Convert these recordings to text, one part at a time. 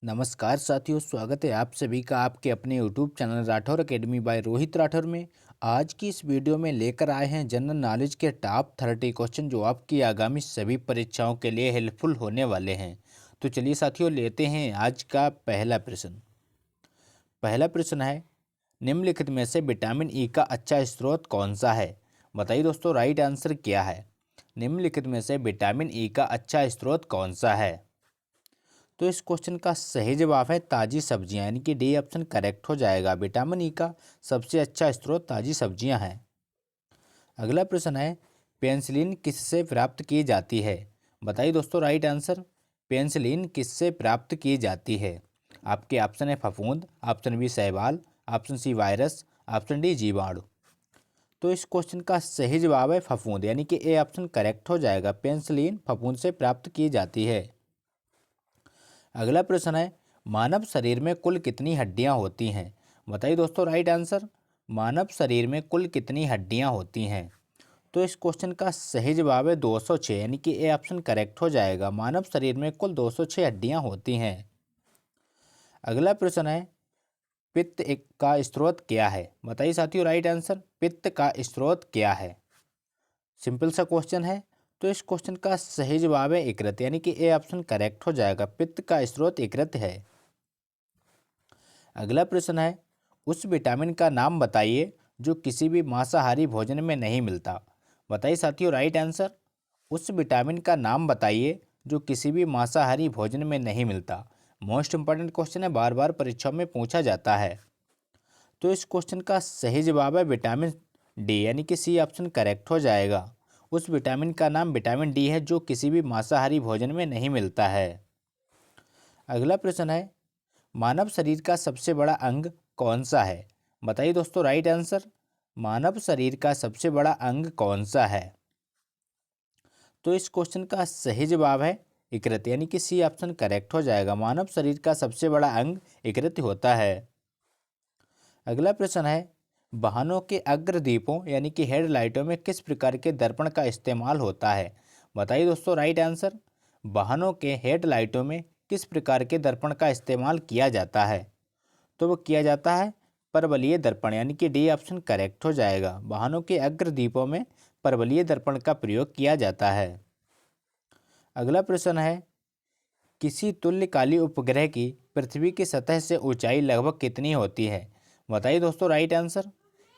नमस्कार साथियों, स्वागत है आप सभी का आपके अपने YouTube channel Rathore academy by Rohit Rathore में। आज की इस वीडियो में लेकर आए हैं जनरल नॉलेज के टॉप 30 क्वेश्चन जो आपकी आगामी सभी परीक्षाओं के लिए हेल्पफुल होने वाले हैं। तो चलिए साथियों, लेते हैं आज का पहला प्रश्न। पहला प्रश्न है, निम्नलिखित में से विटामिन ई का अच्छा स्रोत कौन सा है? बताइए दोस्तों, राइट आंसर क्या है? निम्नलिखित में से विटामिन ई का अच्छा स्रोत कौन सा है? तो इस क्वेश्चन का सही जवाब है ताज़ी सब्जियां, यानी कि डी ऑप्शन करेक्ट हो जाएगा। विटामिन ई का सबसे अच्छा स्रोत ताज़ी सब्जियां हैं। अगला प्रश्न है, पेनिसिलिन किससे प्राप्त की जाती है? बताइए दोस्तों, राइट आंसर। पेनिसिलिन किससे प्राप्त की जाती है? आपके ऑप्शन है फफूंद, ऑप्शन बी शैवाल, option C virus, option D जीवाणु। तो इस क्वेश्चन का सही जवाब है फफूंद, यानी कि ए ऑप्शन करेक्ट हो जाएगा। पेनिसिलिन फफूंद से प्राप्त की जाती है। अगला प्रश्न है, मानव शरीर में कुल कितनी हड्डियां होती हैं? बताइए दोस्तों, राइट आंसर। मानव शरीर में कुल कितनी हड्डियां होती हैं? तो इस क्वेश्चन का सही जवाब है 206, यानी कि ए ऑप्शन करेक्ट हो जाएगा। मानव शरीर में कुल 206 हड्डियां होती हैं। अगला प्रश्न है, का स्रोत क्या है? बताइए साथियों, राइट आंसर। पित्त का स्रोत क्या है? सिंपल सा क्वेश्चन है। तो इस क्वेश्चन का सही जवाब है यकृत, यानी कि ए ऑप्शन करेक्ट हो जाएगा। पित्त का स्रोत यकृत है। अगला प्रश्न है, उस विटामिन का नाम बताइए जो किसी भी मांसाहारी भोजन में नहीं मिलता। बताइए साथियों, राइट आंसर। उस विटामिन का नाम बताइए जो किसी भी मांसाहारी भोजन में नहीं मिलता। मोस्ट इंपॉर्टेंट क्वेश्चन है, बार बार परीक्षाओं में पूछा जाता है। तो इस क्वेश्चन का सही जवाब है विटामिन डी, यानी कि सी ऑप्शन करेक्ट हो जाएगा। उस विटामिन का नाम विटामिन डी है जो किसी भी मांसाहारी भोजन में नहीं मिलता है। अगला प्रश्न है, मानव शरीर का सबसे बड़ा अंग कौन सा है? बताइए दोस्तों, राइट आंसर। मानव शरीर का सबसे बड़ा अंग कौन सा है? तो इस क्वेश्चन का सही जवाब है यकृत, यानी कि सी ऑप्शन करेक्ट हो जाएगा। मानव शरीर का सबसे बड़ा अंग यकृत होता है। अगला प्रश्न है, वाहनों के अग्रदीपों यानी कि हेडलाइटों में किस प्रकार के दर्पण का इस्तेमाल होता है? बताइए दोस्तों, राइट आंसर। वाहनों के हेडलाइटों में किस प्रकार के दर्पण का इस्तेमाल किया जाता है? तो वो किया जाता है परवलयीय दर्पण, यानी कि डी ऑप्शन करेक्ट हो जाएगा। वाहनों के अग्रदीपों में परवलयीय दर्पण का प्रयोग किया जाता है। अगला प्रश्न है, किसी तुल्यकाली उपग्रह की पृथ्वी की सतह से ऊंचाई लगभग कितनी होती है? बताइए दोस्तों, राइट आंसर।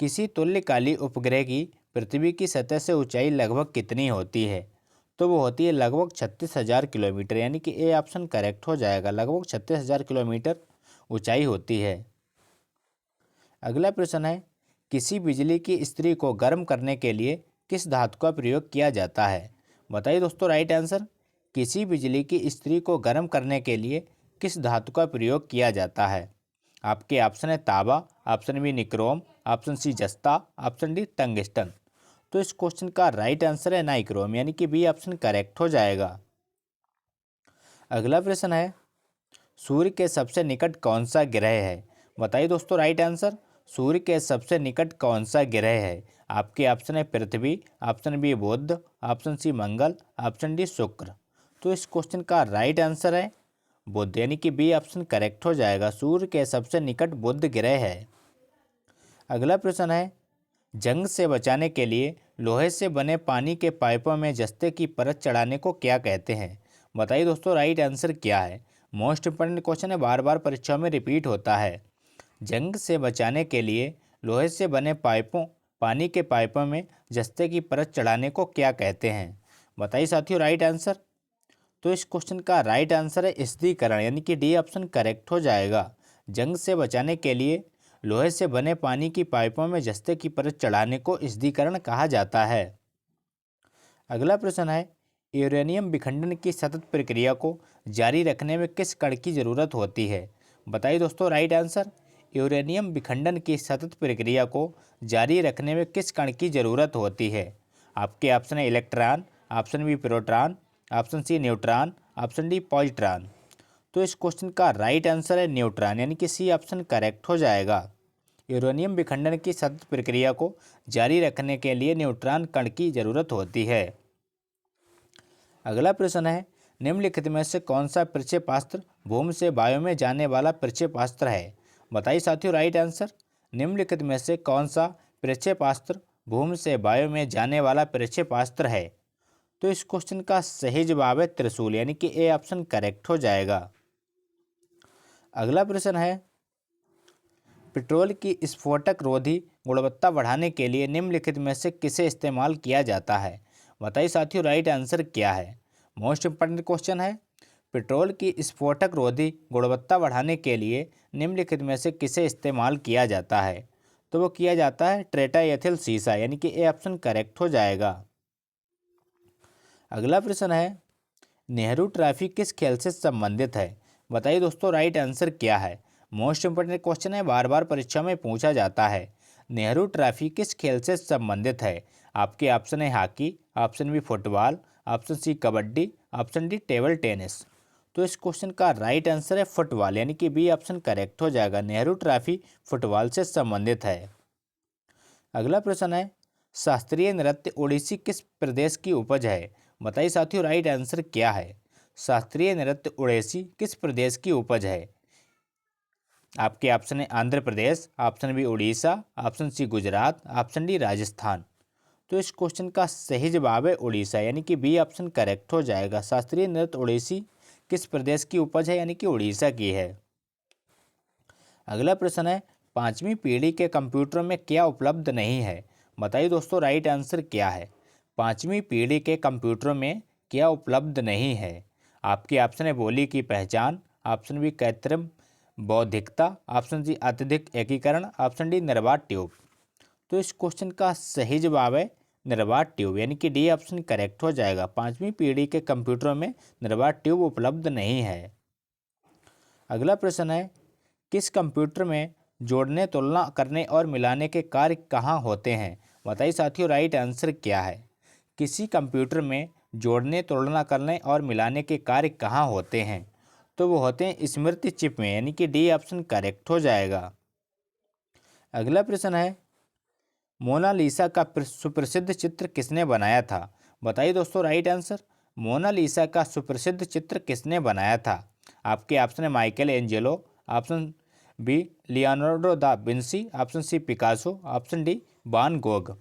किसी तुल्यकाली उपग्रह की पृथ्वी की सतह से ऊंचाई लगभग कितनी होती है? तो वो होती है लगभग 36,000 किलोमीटर, यानी कि ए ऑप्शन करेक्ट हो जाएगा। लगभग 36,000 किलोमीटर ऊंचाई होती है। अगला प्रश्न है, किसी बिजली की इस्त्री को गर्म करने के लिए किस धातु का प्रयोग किया जाता है? बताइए दोस्तों, राइट आंसर। किसी बिजली की इस्त्री को गर्म करने के लिए किस धातु का प्रयोग किया जाता है? आपके ऑप्शन है तांबा, option B nichrome, option C जस्ता, ऑप्शन डी टंगस्टन। तो इस क्वेश्चन का राइट आंसर है नाइक्रोम, यानी कि बी ऑप्शन करेक्ट हो जाएगा। अगला प्रश्न है, सूर्य के सबसे निकट कौन सा ग्रह है? बताइए दोस्तों, राइट आंसर। सूर्य के सबसे निकट कौन सा ग्रह है? आपके ऑप्शन है पृथ्वी, ऑप्शन बी बुध, ऑप्शन सी मंगल, ऑप्शन डी शुक्र। तो इस क्वेश्चन का राइट आंसर है बुध, यानी कि बी ऑप्शन करेक्ट हो जाएगा। सूर्य के सबसे निकट बुध ग्रह है। अगला प्रश्न है, जंग से बचाने के लिए लोहे से बने पानी के पाइपों में जस्ते की परत चढ़ाने को क्या कहते हैं? बताइए दोस्तों, राइट आंसर क्या है? मोस्ट इंपॉर्टेंट क्वेश्चन है, बार बार परीक्षाओं में रिपीट होता है। जंग से बचाने के लिए लोहे से बने पानी के पाइपों में जस्ते की परत चढ़ाने को क्या कहते हैं? बताइए साथियों, राइट आंसर। तो इस क्वेश्चन का राइट आंसर है स्थिरीकरण, यानी कि डी ऑप्शन करेक्ट हो जाएगा। जंग से बचाने के लिए लोहे से बने पानी की पाइपों में जस्ते की परत चढ़ाने को स्थिरीकरण कहा जाता है। अगला प्रश्न है, यूरेनियम विखंडन की सतत प्रक्रिया को जारी रखने में किस कण की जरूरत होती है? बताइए दोस्तों, राइट आंसर। यूरेनियम विखंडन की सतत प्रक्रिया को जारी रखने में किस कण की जरूरत होती है? आपके ऑप्शन है electron, option B proton, option C neutron, option D positron. तो इस क्वेश्चन का राइट आंसर है न्यूट्रॉन, यानी कि सी ऑप्शन करेक्ट हो जाएगा। यूरेनियम विखंडन की सतत प्रक्रिया को जारी रखने के लिए न्यूट्रॉन कण की जरूरत होती है। अगला प्रश्न है, निम्नलिखित में से कौन सा प्रक्षेपास्त्र भूमि से वायु में जाने वाला प्रक्षेपास्त्र है? बताइए साथियों राइट आंसर। निम्नलिखित में से कौन सा प्रक्षेपास्त्र भूमि से वायु में जाने वाला प्रक्षेपास्त्र है? तो इस क्वेश्चन का सही जवाब है त्रिशूल, यानी कि ए ऑप्शन करेक्ट हो जाएगा। अगला प्रश्न है, पेट्रोल की स्फोटक रोधी गुणवत्ता बढ़ाने के लिए निम्नलिखित में से किसे इस्तेमाल किया जाता है? बताइए साथियों राइट आंसर क्या है? मोस्ट इंपॉर्टेंट क्वेश्चन है। पेट्रोल की स्फोटक रोधी गुणवत्ता बढ़ाने के लिए निम्नलिखित में से किसे इस्तेमाल किया जाता है? तो वो किया जाता है ट्रेटाएथिल सीसा, यानी कि ए ऑप्शन करेक्ट हो जाएगा। अगला प्रश्न है, नेहरू ट्रॉफी किस खेल से संबंधित है? बताइए दोस्तों राइट आंसर क्या है? मोस्ट इंपोर्टेंट क्वेश्चन है, बार बार परीक्षा में पूछा जाता है। नेहरू ट्रॉफी किस खेल से संबंधित है? आपके ऑप्शन है hockey, option B football, option C kabaddi, option D table tennis. तो इस क्वेश्चन का राइट आंसर है फुटबॉल, यानी कि बी ऑप्शन करेक्ट हो जाएगा। नेहरू ट्रॉफी फुटबॉल से संबंधित है। अगला प्रश्न है, शास्त्रीय नृत्य ओडिसी किस प्रदेश की उपज है? बताइए साथियों राइट आंसर क्या है? शास्त्रीय नृत्य ओडिसी किस प्रदेश की उपज है? आपके ऑप्शन है Andhra Pradesh, option B Orissa, option C Gujarat, option D Rajasthan. तो इस क्वेश्चन का सही जवाब है उड़ीसा, यानी कि बी ऑप्शन करेक्ट हो जाएगा। शास्त्रीय नृत्य ओडिसी किस प्रदेश की उपज है? यानी कि उड़ीसा की है। अगला प्रश्न है, पांचवी पीढ़ी के कंप्यूटर में क्या उपलब्ध नहीं है? बताइए दोस्तों राइट आंसर क्या है? पांचवी पीढ़ी के कंप्यूटरों में क्या उपलब्ध नहीं है? आपके ऑप्शन है बोली की पहचान, ऑप्शन बी कृत्रिम बौद्धिकता, ऑप्शन सी अत्यधिक एकीकरण, ऑप्शन डी निर्बाध ट्यूब। तो इस क्वेश्चन का सही जवाब है निर्बाध ट्यूब, यानी कि डी ऑप्शन करेक्ट हो जाएगा। पांचवी पीढ़ी के कंप्यूटरों में निर्बाध ट्यूब उपलब्ध नहीं है। अगला प्रश्न है, किस कंप्यूटर में जोड़ने, तुलना करने और मिलाने के कार्य कहाँ होते हैं? बताइए साथियों राइट आंसर क्या है? किसी कंप्यूटर में जोड़ने, तुलना करने और मिलाने के कार्य कहाँ होते हैं? तो वो होते हैं स्मृति चिप में, यानी कि डी ऑप्शन करेक्ट हो जाएगा। अगला प्रश्न है, मोनालिसा का सुप्रसिद्ध चित्र किसने बनाया था? बताइए दोस्तों राइट आंसर। मोनालिसा का सुप्रसिद्ध चित्र किसने बनाया था? आपके ऑप्शन है Michelangelo, option B Leonardo da Vinci, option C Picasso, option D van Gogh.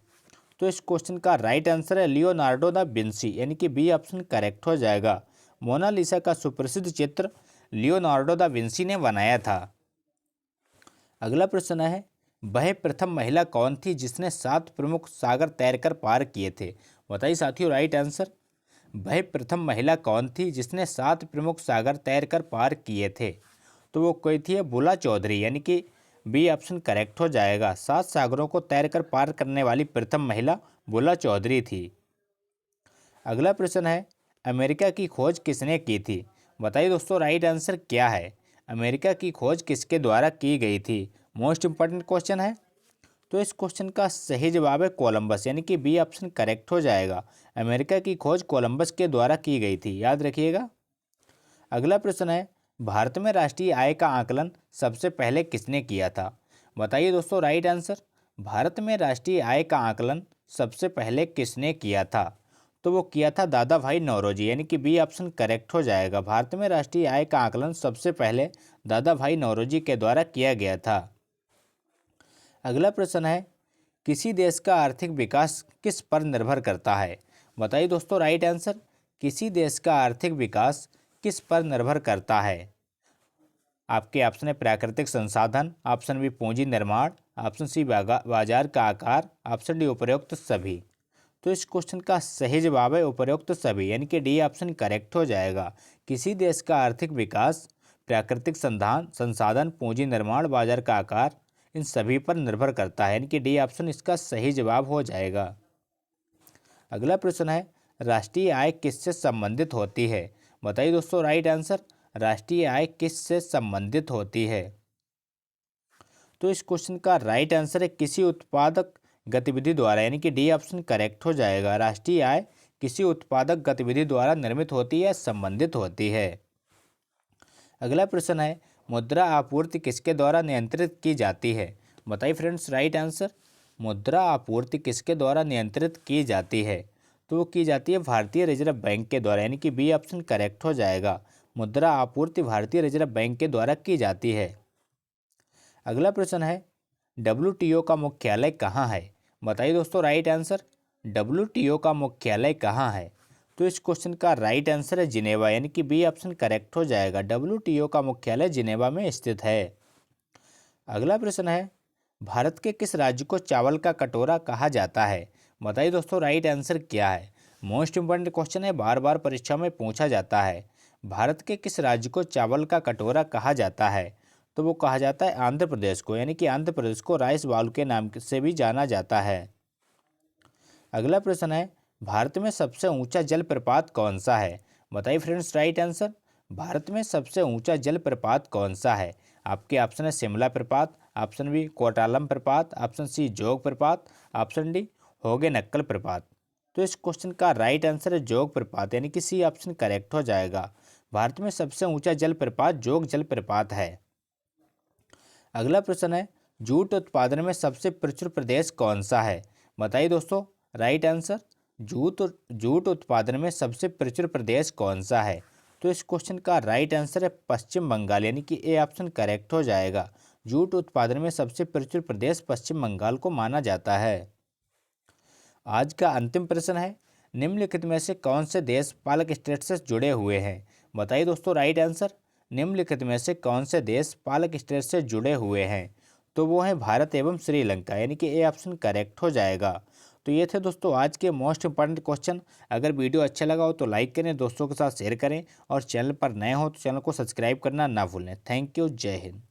तो इस क्वेश्चन का राइट आंसर है लियोनार्डो दा विंसी, यानी कि बी ऑप्शन करेक्ट हो जाएगा। मोनालिसा का सुप्रसिद्ध चित्र लियोनार्डो दा विंसी ने बनाया था। अगला प्रश्न है, वह प्रथम महिला कौन थी जिसने 7 प्रमुख सागर तैरकर पार किए थे? बताइए साथियों राइट आंसर। वह प्रथम महिला कौन थी जिसने 7 प्रमुख सागर तैरकर पार किए थे? तो वो कोई थी बुला चौधरी, यानी कि बी ऑप्शन करेक्ट हो जाएगा। 7 सागरों को तैरकर पार करने वाली प्रथम महिला बुला चौधरी थी। अगला प्रश्न है, अमेरिका की खोज किसने की थी? बताइए दोस्तों राइट आंसर क्या है? अमेरिका की खोज किसके द्वारा की गई थी? मोस्ट इंपॉर्टेंट क्वेश्चन है। तो इस क्वेश्चन का सही जवाब है कोलंबस, यानी कि बी ऑप्शन करेक्ट हो जाएगा। अमेरिका की खोज कोलंबस के द्वारा की गई थी, याद रखिएगा। अगला प्रश्न है, भारत में राष्ट्रीय आय का आकलन सबसे पहले किसने किया था? बताइए दोस्तों राइट आंसर। भारत में राष्ट्रीय आय का आकलन सबसे पहले किसने किया था? तो वो किया था दादा भाई नौरोजी, यानी कि बी ऑप्शन करेक्ट हो जाएगा। भारत में राष्ट्रीय आय का आकलन सबसे पहले दादा भाई नौरोजी के द्वारा किया गया था। अगला प्रश्न है, किसी देश का आर्थिक विकास किस पर निर्भर करता है? बताइए दोस्तों राइट आंसर। किसी देश का आर्थिक विकास किस पर निर्भर करता है? आपके ऑप्शन है प्राकृतिक संसाधन, ऑप्शन बी पूंजी निर्माण, ऑप्शन सी बाजार का आकार, ऑप्शन डी उपरोक्त सभी। तो इस क्वेश्चन का सही जवाब है उपरोक्त सभी, यानी कि डी ऑप्शन करेक्ट हो जाएगा। किसी देश का आर्थिक विकास प्राकृतिक संसाधन, पूंजी निर्माण, बाजार का आकार, इन सभी पर निर्भर करता है, यानी कि डी ऑप्शन इसका सही जवाब हो जाएगा। अगला प्रश्न है, राष्ट्रीय आय किससे संबंधित होती है? बताइए दोस्तों राइट आंसर। राष्ट्रीय आय किससे संबंधित होती है? तो इस क्वेश्चन का राइट आंसर है किसी उत्पादक गतिविधि द्वारा, यानी कि डी ऑप्शन करेक्ट हो जाएगा। राष्ट्रीय आय किसी उत्पादक गतिविधि द्वारा निर्मित होती है, संबंधित होती है। अगला प्रश्न है, मुद्रा आपूर्ति किसके द्वारा नियंत्रित की जाती है? बताइए फ्रेंड्स राइट आंसर। मुद्रा आपूर्ति किसके द्वारा नियंत्रित की जाती है? तो वो की जाती है भारतीय रिजर्व बैंक के द्वारा, यानी कि बी ऑप्शन करेक्ट हो जाएगा। मुद्रा आपूर्ति भारतीय रिजर्व बैंक के द्वारा की जाती है। अगला प्रश्न है, डब्ल्यूटीओ का मुख्यालय कहाँ है? बताइए दोस्तों राइट आंसर। डब्ल्यूटीओ का मुख्यालय कहाँ है? तो इस क्वेश्चन का राइट आंसर है जिनेवा, यानी कि बी ऑप्शन करेक्ट हो जाएगा। डब्ल्यूटीओ का मुख्यालय जिनेवा में स्थित है। अगला प्रश्न है, भारत के किस राज्य को चावल का कटोरा कहा जाता है? बताइए दोस्तों राइट आंसर क्या है? मोस्ट इंपॉर्टेंट क्वेश्चन है, बार बार परीक्षा में पूछा जाता है। भारत के किस राज्य को चावल का कटोरा कहा जाता है? तो वो कहा जाता है आंध्र प्रदेश को, यानी कि आंध्र प्रदेश को राइस बाउल के नाम से भी जाना जाता है। अगला प्रश्न है, भारत में सबसे ऊंचा जलप्रपात कौन सा है? बताइए फ्रेंड्स राइट आंसर। भारत में सबसे ऊंचा जलप्रपात कौन सा है? आपके ऑप्शन है शिमला प्रपात, ऑप्शन बी कोटालम प्रपात, ऑप्शन सी जोग प्रपात, ऑप्शन डी होगे नक्कल प्रपात। तो इस क्वेश्चन का राइट आंसर है जोग प्रपात, यानी कि सी ऑप्शन करेक्ट हो जाएगा। भारत में सबसे ऊंचा जलप्रपात जोग जलप्रपात है। अगला प्रश्न है, जूट उत्पादन में सबसे प्रचुर प्रदेश कौन सा है? बताइए दोस्तों राइट आंसर। जूट उत्पादन में सबसे प्रचुर प्रदेश कौन सा है? तो इस क्वेश्चन का राइट आंसर है पश्चिम बंगाल, यानी कि ए ऑप्शन करेक्ट हो जाएगा। जूट उत्पादन में सबसे प्रचुर प्रदेश पश्चिम बंगाल को माना जाता है। आज का अंतिम प्रश्न है, निम्नलिखित में से कौन से देश पालक स्टेट से जुड़े हुए हैं? बताइए दोस्तों राइट आंसर। निम्नलिखित में से कौन से देश पालक स्टेट से जुड़े हुए हैं? तो वो हैं भारत एवं श्रीलंका, यानी कि ए ऑप्शन करेक्ट हो जाएगा। तो ये थे दोस्तों आज के मोस्ट इंपॉर्टेंट क्वेश्चन। अगर वीडियो अच्छा लगा हो तो लाइक करें, दोस्तों के साथ शेयर करें और चैनल पर नए हो तो चैनल को सब्सक्राइब करना ना भूलें। थैंक यू, जय हिंद।